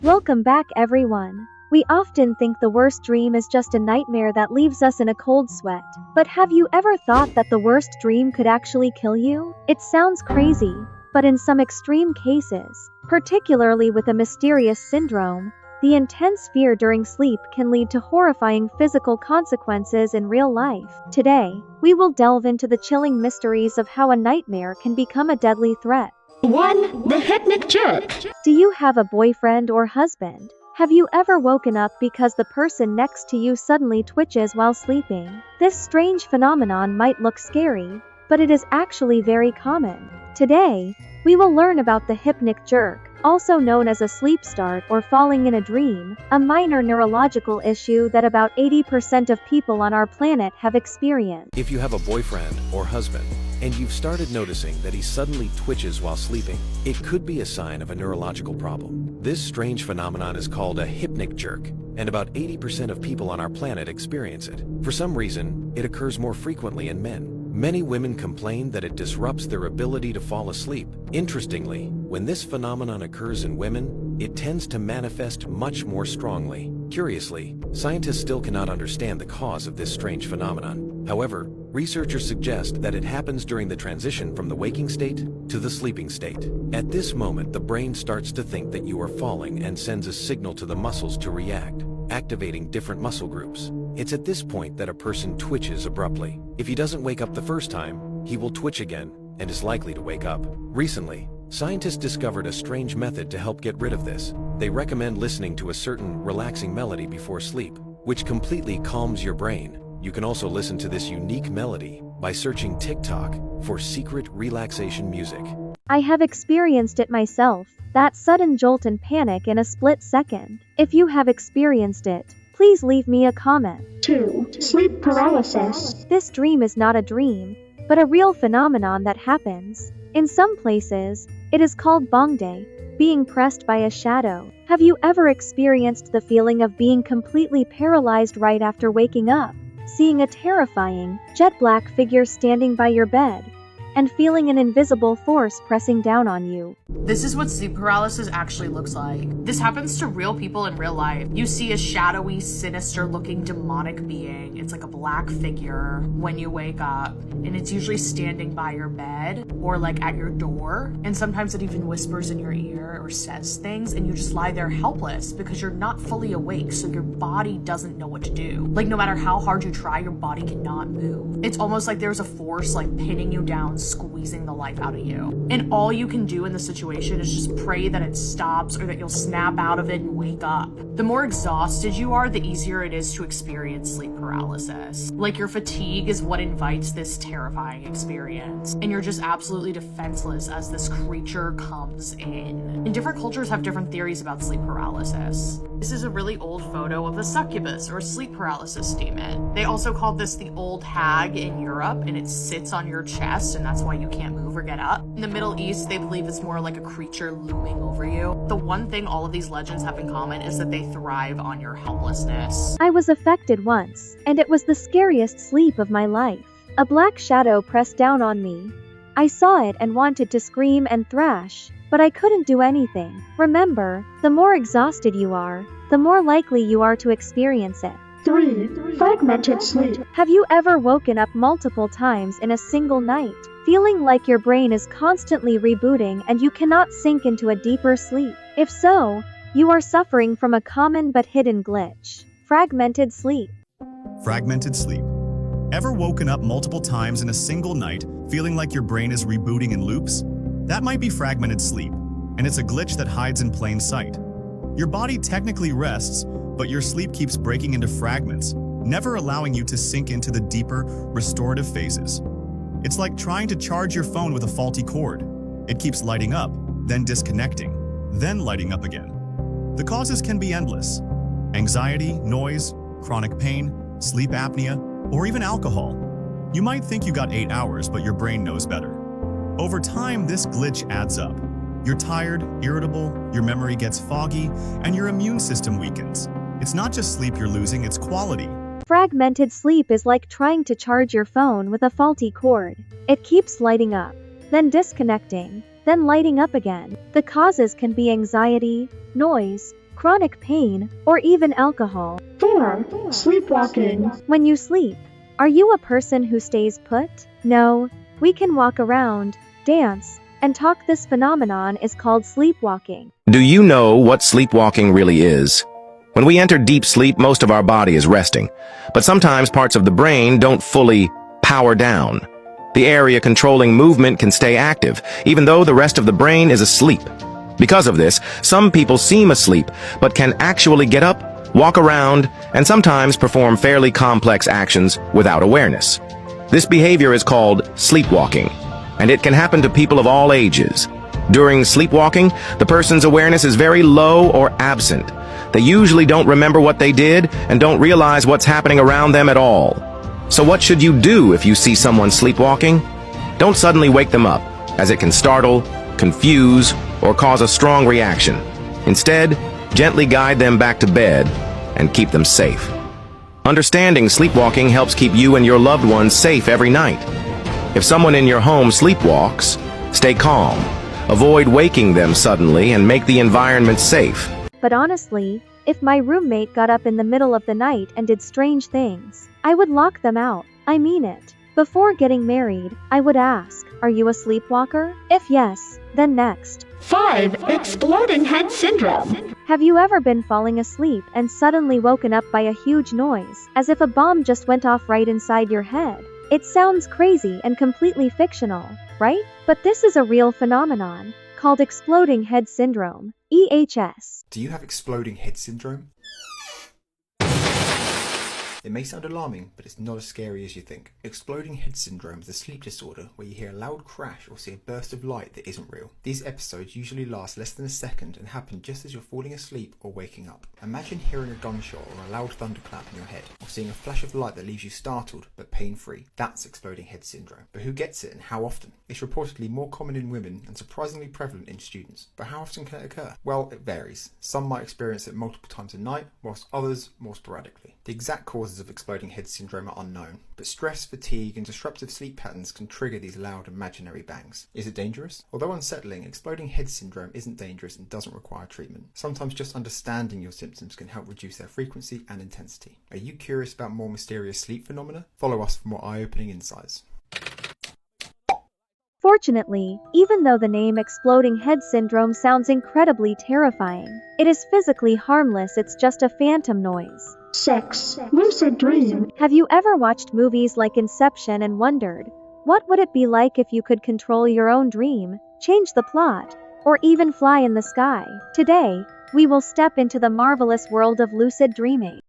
Welcome back, everyone. We often think the worst dream is just a nightmare that leaves us in a cold sweat. But have you ever thought that the worst dream could actually kill you? It sounds crazy, but in some extreme cases, particularly with a mysterious syndrome, the intense fear during sleep can lead to horrifying physical consequences in real life. Today, we will delve into the chilling mysteries of how a nightmare can become a deadly threat. 1. The Hypnic jerk. Do you have a boyfriend or husband? Have you ever woken up because the person next to you suddenly twitches while sleeping? This strange phenomenon might look scary, but it is actually very common. Today, we will learn about the hypnic jerk, also known as a sleep start or falling in a dream, a minor neurological issue that about 80% of people on our planet have experienced. If you have a boyfriend or husband, and you've started noticing that he suddenly twitches while sleeping, it could be a sign of a neurological problem. This strange phenomenon is called a hypnic jerk, and about 80% of people on our planet experience it. For some reason, it occurs more frequently in men. Many women complain that it disrupts their ability to fall asleep. Interestingly, when this phenomenon occurs in women, it tends to manifest much more strongly. Curiously, scientists still cannot understand the cause of this strange phenomenon. However, researchers suggest that it happens during the transition from the waking state to the sleeping state. At this moment, the brain starts to think that you are falling and sends a signal to the muscles to react, activating different muscle groups. It's at this point that a person twitches abruptly. If he doesn't wake up the first time, he will twitch again and is likely to wake up. Recently, scientists discovered a strange method to help get rid of this. They recommend listening to a certain relaxing melody before sleep, which completely calms your brain. You can also listen to this unique melody by searching TikTok for secret relaxation music. I have experienced it myself, that sudden jolt and panic in a split second. If you have experienced it, please leave me a comment. 2. Sleep paralysis. This dream is not a dream, but a real phenomenon that happens. In some places, it is called bongde, being pressed by a shadow. Have you ever experienced the feeling of being completely paralyzed right after waking up? Seeing a terrifying, jet black figure standing by your bed, and feeling an invisible force pressing down on you. This is what sleep paralysis actually looks like. This happens to real people in real life. You see a shadowy, sinister-looking demonic being. It's like a black figure when you wake up, and it's usually standing by your bed or like at your door, and sometimes it even whispers in your ear or says things, and you just lie there helpless because you're not fully awake, so your body doesn't know what to do. Like, no matter how hard you try, your body cannot move. It's almost like there's a force like pinning you down, squeezing the life out of you. And all you can do in the situation is just pray that it stops or that you'll snap out of it and wake up. The more exhausted you are, the easier it is to experience sleep paralysis. Like, your fatigue is what invites this terrifying experience, and you're just absolutely defenseless as this creature comes in. And different cultures have different theories about sleep paralysis. This is a really old photo of a succubus or sleep paralysis demon. They also called this the old hag in Europe, and it sits on your chest, and that's why you can't move or get up. In the Middle East, they believe it's more like a creature looming over you. The one thing all of these legends have in common is that they thrive on your helplessness. I was affected once, and it was the scariest sleep of my life. A black shadow pressed down on me. I saw it and wanted to scream and thrash, but I couldn't do anything. Remember, the more exhausted you are, the more likely you are to experience it. 3. Fragmented sleep. Have you ever woken up multiple times in a single night, feeling like your brain is constantly rebooting and you cannot sink into a deeper sleep? If so, you are suffering from a common but hidden glitch: fragmented sleep. Fragmented sleep. Ever woken up multiple times in a single night, feeling like your brain is rebooting in loops? That might be fragmented sleep, and it's a glitch that hides in plain sight. Your body technically rests, but your sleep keeps breaking into fragments, never allowing you to sink into the deeper, restorative phases. It's like trying to charge your phone with a faulty cord. It keeps lighting up, then disconnecting, then lighting up again. The causes can be endless: anxiety, noise, chronic pain, sleep apnea, or even alcohol. You might think you got 8 hours, but your brain knows better. Over time, this glitch adds up. You're tired, irritable, your memory gets foggy, and your immune system weakens. It's not just sleep you're losing, it's quality. Fragmented sleep is like trying to charge your phone with a faulty cord. It keeps lighting up, then disconnecting, then lighting up again. The causes can be anxiety, noise, chronic pain, or even alcohol. 4. Sleepwalking. When you sleep, are you a person who stays put? No, we can walk around, dance, and talk. This phenomenon is called sleepwalking. Do you know what sleepwalking really is? When we enter deep sleep, most of our body is resting, but sometimes parts of the brain don't fully power down. The area controlling movement can stay active, even though the rest of the brain is asleep. Because of this, some people seem asleep, but can actually get up, walk around, and sometimes perform fairly complex actions without awareness. This behavior is called sleepwalking, and it can happen to people of all ages. During sleepwalking, the person's awareness is very low or absent. They usually don't remember what they did and don't realize what's happening around them at all. So what should you do if you see someone sleepwalking? Don't suddenly wake them up, as it can startle, confuse, or cause a strong reaction. Instead, gently guide them back to bed and keep them safe. Understanding sleepwalking helps keep you and your loved ones safe every night. If someone in your home sleepwalks, stay calm. Avoid waking them suddenly and make the environment safe. But honestly, if my roommate got up in the middle of the night and did strange things, I would lock them out. I mean it. Before getting married, I would ask, "Are you a sleepwalker?" If yes, then next. 5. Exploding head syndrome. Have you ever been falling asleep and suddenly woken up by a huge noise, as if a bomb just went off right inside your head? It sounds crazy and completely fictional, right? But this is a real phenomenon, called exploding head syndrome, EHS. Do you have exploding head syndrome? It may sound alarming, but it's not as scary as you think. Exploding head syndrome is a sleep disorder where you hear a loud crash or see a burst of light that isn't real. These episodes usually last less than a second and happen just as you're falling asleep or waking up. Imagine hearing a gunshot or a loud thunderclap in your head, or seeing a flash of light that leaves you startled but pain-free. That's exploding head syndrome. But who gets it and how often? It's reportedly more common in women and surprisingly prevalent in students. But how often can it occur? Well, it varies. Some might experience it multiple times a night, whilst others more sporadically. The exact causes of exploding head syndrome are unknown, but stress, fatigue, and disruptive sleep patterns can trigger these loud imaginary bangs. Is it dangerous? Although unsettling, exploding head syndrome isn't dangerous and doesn't require treatment. Sometimes just understanding your symptoms can help reduce their frequency and intensity. Are you curious about more mysterious sleep phenomena? Follow us for more eye-opening insights. Fortunately, even though the name exploding head syndrome sounds incredibly terrifying, it is physically harmless. It's just a phantom noise. 6. Lucid dream. Have you ever watched movies like Inception and wondered, what would it be like if you could control your own dream, change the plot, or even fly in the sky? Today, we will step into the marvelous world of lucid dreaming.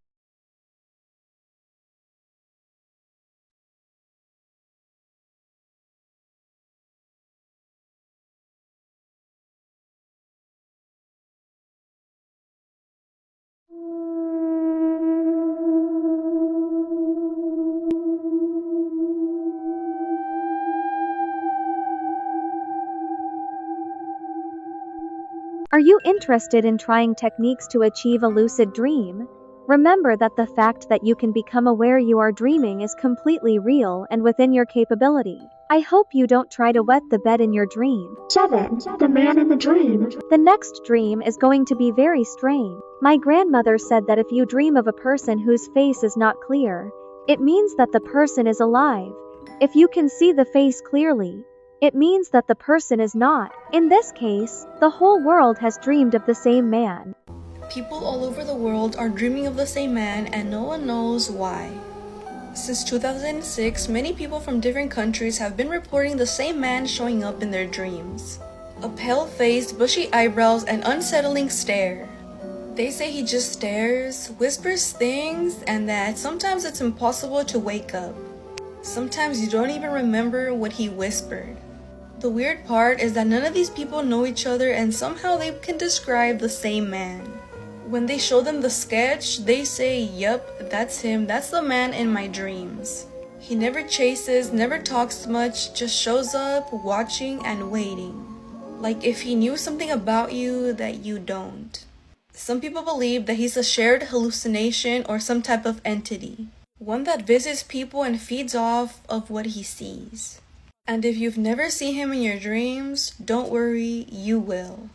Are you interested in trying techniques to achieve a lucid dream? Remember that the fact that you can become aware you are dreaming is completely real and within your capability. I hope you don't try to wet the bed in your dream. 7. The man in the dream. The next dream is going to be very strange. My grandmother said that if you dream of a person whose face is not clear, it means that the person is alive. If you can see the face clearly, it means that the person is not. In this case, the whole world has dreamed of the same man. People all over the world are dreaming of the same man and no one knows why. Since 2006, many people from different countries have been reporting the same man showing up in their dreams. A pale-faced, bushy eyebrows, and unsettling stare. They say he just stares, whispers things, and that sometimes it's impossible to wake up. Sometimes you don't even remember what he whispered. The weird part is that none of these people know each other and somehow they can describe the same man. When they show them the sketch, they say, "Yup, that's him, that's the man in my dreams." He never chases, never talks much, just shows up, watching and waiting. Like if he knew something about you that you don't. Some people believe that he's a shared hallucination or some type of entity. One that visits people and feeds off of what he sees. And if you've never seen him in your dreams, don't worry, you will.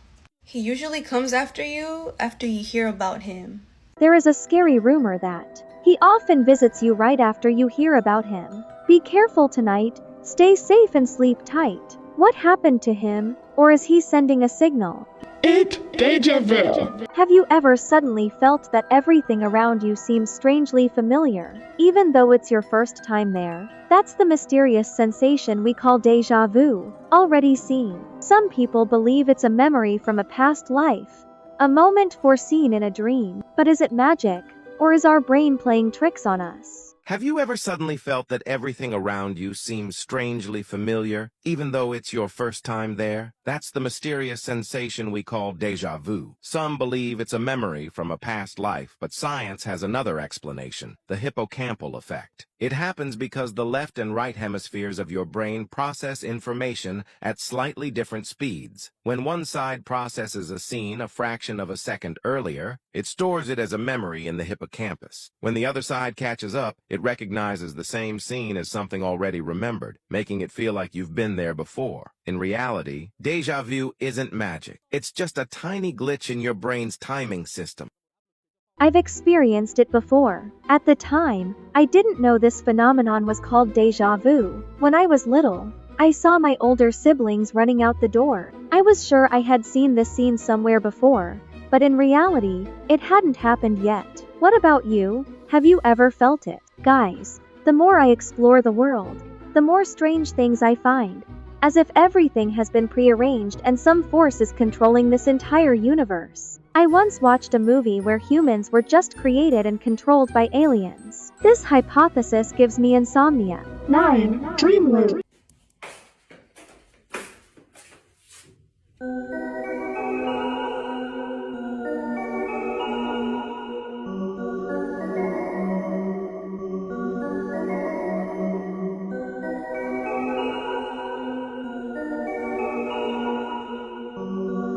He usually comes after you after you hear about him. There is a scary rumor that he often visits you right after you hear about him. Be careful tonight, stay safe and sleep tight. What happened to him, or is he sending a signal? Deja vu. Have you ever suddenly felt that everything around you seems strangely familiar, even though it's your first time there? That's the mysterious sensation we call deja vu, already seen. Some people believe it's a memory from a past life, a moment foreseen in a dream. But is it magic, or is our brain playing tricks on us? Have you ever suddenly felt that everything around you seems strangely familiar, even though it's your first time there? That's the mysterious sensation we call deja vu. Some believe it's a memory from a past life, but science has another explanation, the hippocampal effect. It happens because the left and right hemispheres of your brain process information at slightly different speeds. When one side processes a scene a fraction of a second earlier, it stores it as a memory in the hippocampus. When the other side catches up, it recognizes the same scene as something already remembered, making it feel like you've been there before. In reality, deja vu isn't magic. It's just a tiny glitch in your brain's timing system. I've experienced it before. At the time, I didn't know this phenomenon was called deja vu. When I was little, I saw my older siblings running out the door. I was sure I had seen this scene somewhere before, but in reality, it hadn't happened yet. What about you? Have you ever felt it? Guys, the more I explore the world, the more strange things I find. As if everything has been prearranged and some force is controlling this entire universe. I once watched a movie where humans were just created and controlled by aliens. This hypothesis gives me insomnia. 9. Dream loop.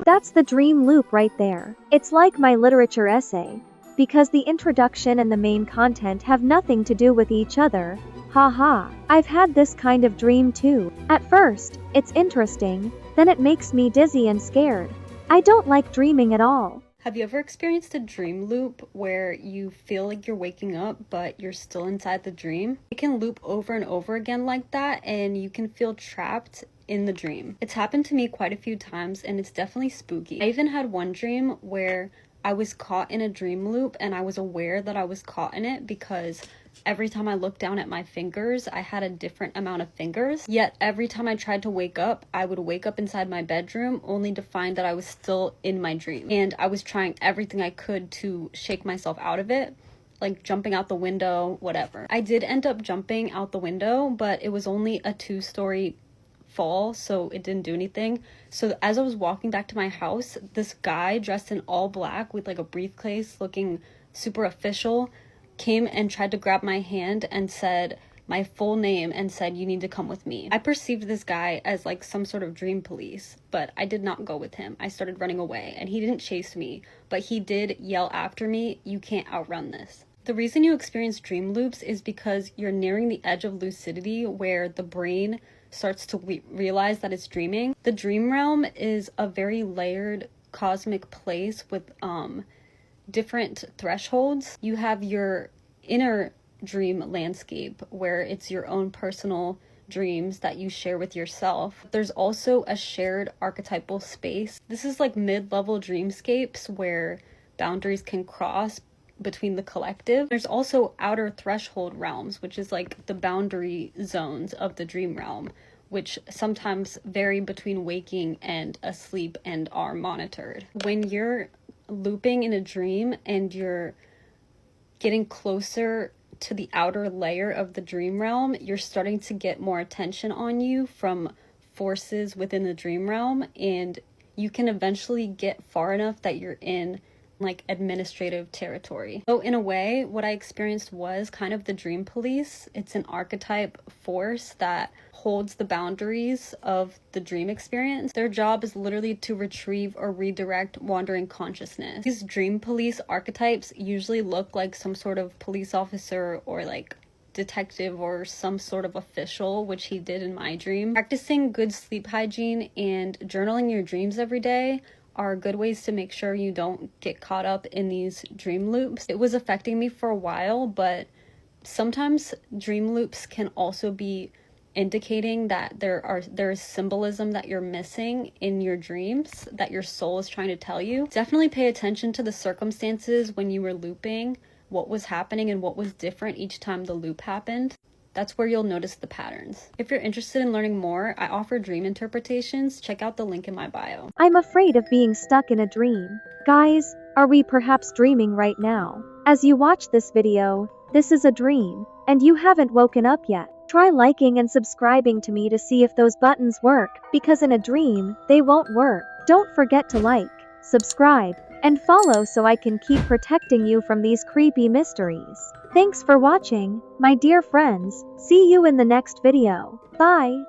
That's the dream loop right there. It's like my literature essay, because the introduction and the main content have nothing to do with each other. Haha. I've had this kind of dream too. At first, it's interesting, then it makes me dizzy and scared. I don't like dreaming at all. Have you ever experienced a dream loop where you feel like you're waking up, but you're still inside the dream? It can loop over and over again like that, and you can feel trapped in the dream. It's happened to me quite a few times, and it's definitely spooky. I even had one dream where I was caught in a dream loop, and I was aware that I was caught in it because every time I looked down at my fingers, I had a different amount of fingers. Yet every time I tried to wake up, I would wake up inside my bedroom only to find that I was still in my dream. And I was trying everything I could to shake myself out of it, like jumping out the window, whatever. I did end up jumping out the window, but it was only a 2-story fall, so it didn't do anything. So as I was walking back to my house, this guy dressed in all black with like a briefcase looking super official came and tried to grab my hand and said my full name and said, "You need to come with me." I perceived this guy as like some sort of dream police, but I did not go with him. I started running away, and he didn't chase me, but he did yell after me, "You can't outrun this." The reason you experience dream loops is because you're nearing the edge of lucidity where the brain starts to realize that it's dreaming. The dream realm is a very layered cosmic place with different thresholds. You have your inner dream landscape where it's your own personal dreams that you share with yourself. There's also a shared archetypal space. This is like mid-level dreamscapes where boundaries can cross between the collective. There's also outer threshold realms, which is like the boundary zones of the dream realm, which sometimes vary between waking and asleep and are monitored. When you're looping in a dream and you're getting closer to the outer layer of the dream realm, you're starting to get more attention on you from forces within the dream realm, and you can eventually get far enough that you're in like administrative territory. So in a way, what I experienced was kind of the dream police. It's an archetype force that holds the boundaries of the dream experience. Their job is literally to retrieve or redirect wandering consciousness. These dream police archetypes usually look like some sort of police officer or like detective or some sort of official, which he did in my dream. Practicing good sleep hygiene and journaling your dreams every day are good ways to make sure you don't get caught up in these dream loops. It was affecting me for a while, but sometimes dream loops can also be indicating that there's symbolism that you're missing in your dreams that your soul is trying to tell you. Definitely pay attention to the circumstances when you were looping, what was happening and what was different each time the loop happened. That's where you'll notice the patterns. If you're interested in learning more, I offer dream interpretations. Check out the link in my bio. I'm afraid of being stuck in a dream. Guys, are we perhaps dreaming right now? As you watch this video, this is a dream, and you haven't woken up yet. Try liking and subscribing to me to see if those buttons work, because in a dream, they won't work. Don't forget to like, subscribe, and follow so I can keep protecting you from these creepy mysteries. Thanks for watching, my dear friends. See you in the next video. Bye.